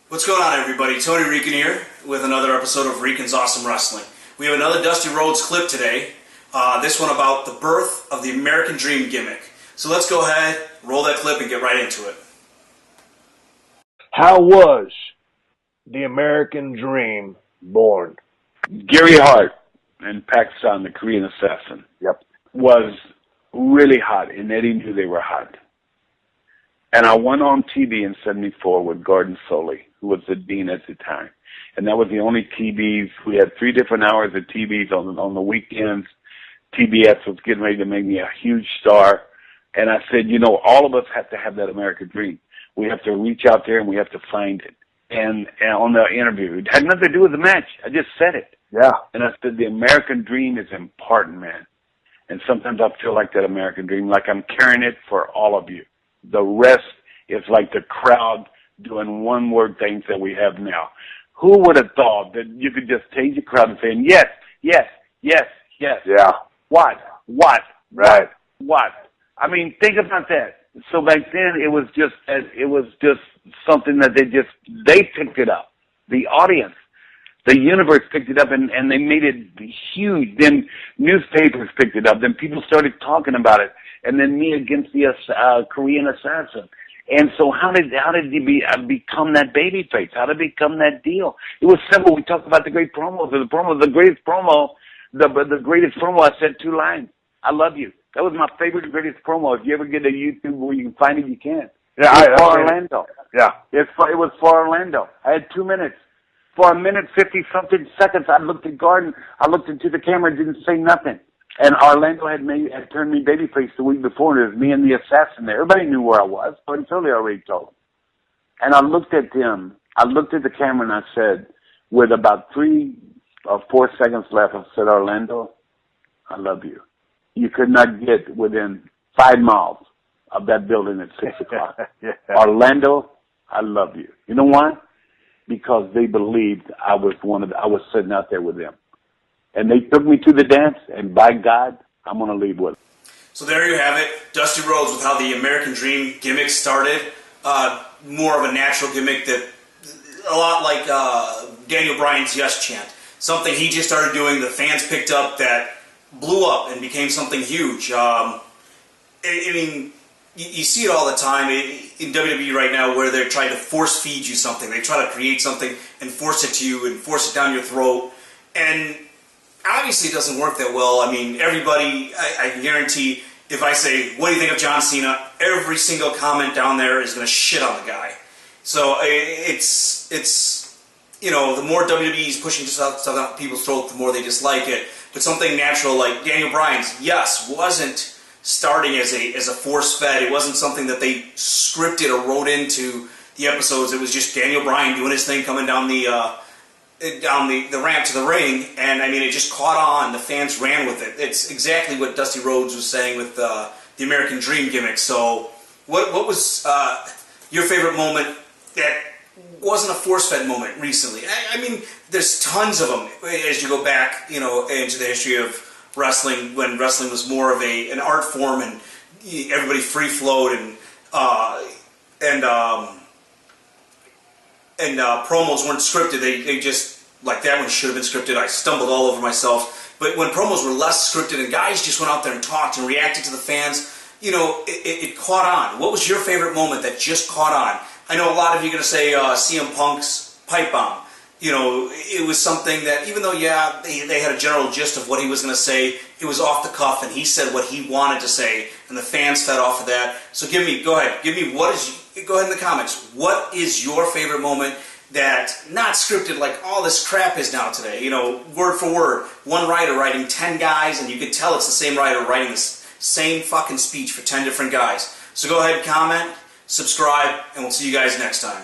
What's going on, everybody? Tony Rican here with another episode of Rican's Awesome Wrestling. We have another Dusty Rhodes clip today. This one about the birth of the American Dream gimmick. So let's go ahead, roll that clip, and get right into it. How was the American Dream born? Gary Hart in Pakistan, the Korean assassin, was really hot, and Eddie knew they were hot. And I went on TV in '74 with Gordon Soley, who was the dean at the time. And that was the only TVs. We had 3 different hours of TVs on the weekends. TBS was getting ready to make me a huge star. And I said, you know, all of us have to have that American dream. We have to reach out there and we have to find it. And on the interview, it had nothing to do with the match. I just said it. Yeah. And I said, the American dream is important, man. And sometimes I feel like that American dream, like I'm carrying it for all of you. The rest is like the crowd doing one-word things that we have now. Who would have thought that you could just take the crowd and saying, yes, yes, yes, yes. Yeah. What? Right. What? I mean, think about that. So back then, it was just something that they picked it up. The audience, the universe picked it up, and they made it huge. Then newspapers picked it up. Then people started talking about it. And then me against the Korean assassin. And so how did he become that baby face? How did he become that deal? It was simple. We talked about the great promos. The greatest promo, I said 2 lines. I love you. That was my favorite greatest promo. If you ever get a YouTube where you can find it, you can. Yeah, it was for Orlando. Yeah. It was for Orlando. I had 2 minutes. For 1:50-something seconds, I looked at Gordon. I looked into the camera and didn't say nothing. And Orlando had turned me babyface the week before, and it was me and the assassin there. Everybody knew where I was, but until they already told them. And I looked at them. I looked at the camera, and I said, with about 3 or 4 seconds left, I said, Orlando, I love you. You could not get within 5 miles of that building at 6 o'clock. Yeah. Orlando, I love you. You know why? Because they believed I was sitting out there with them. And they took me to the dance, and by God, I'm going to leave with it. So there you have it, Dusty Rhodes with how the American Dream gimmick started. More of a natural gimmick that, a lot like Daniel Bryan's Yes Chant. Something he just started doing, the fans picked up, that blew up and became something huge. I mean, you see it all the time in WWE right now, where they're trying to force feed you something. They try to create something and force it to you and force it down your throat. And obviously it doesn't work that well. I mean, everybody, I can guarantee, if I say, what do you think of John Cena, every single comment down there is going to shit on the guy. So it's you know, the more WWE is pushing stuff down people's throat, the more they dislike it. But something natural like Daniel Bryan's, yes, wasn't starting as a force-fed. It wasn't something that they scripted or wrote into the episodes. It was just Daniel Bryan doing his thing, coming down the ramp to the ring, and I mean, it just caught on. The fans ran with it. It's exactly what Dusty Rhodes was saying with the American Dream gimmick. So what was your favorite moment that wasn't a force-fed moment recently? I mean, there's tons of them as you go back, you know, into the history of wrestling, when wrestling was more of an art form and everybody free-flowed and promos weren't scripted. They just, like that one should have been scripted. I stumbled all over myself. But when promos were less scripted and guys just went out there and talked and reacted to the fans, you know, it caught on. What was your favorite moment that just caught on? I know a lot of you are going to say CM Punk's pipe bomb. You know, it was something that, even though, yeah, they had a general gist of what he was going to say, it was off the cuff, and he said what he wanted to say, and the fans fed off of that. So go ahead, go ahead in the comments. What is your favorite moment that, not scripted like all this crap is now today, you know, word for word, one writer writing 10 guys, and you can tell it's the same writer writing this same fucking speech for 10 different guys. So go ahead and comment, subscribe, and we'll see you guys next time.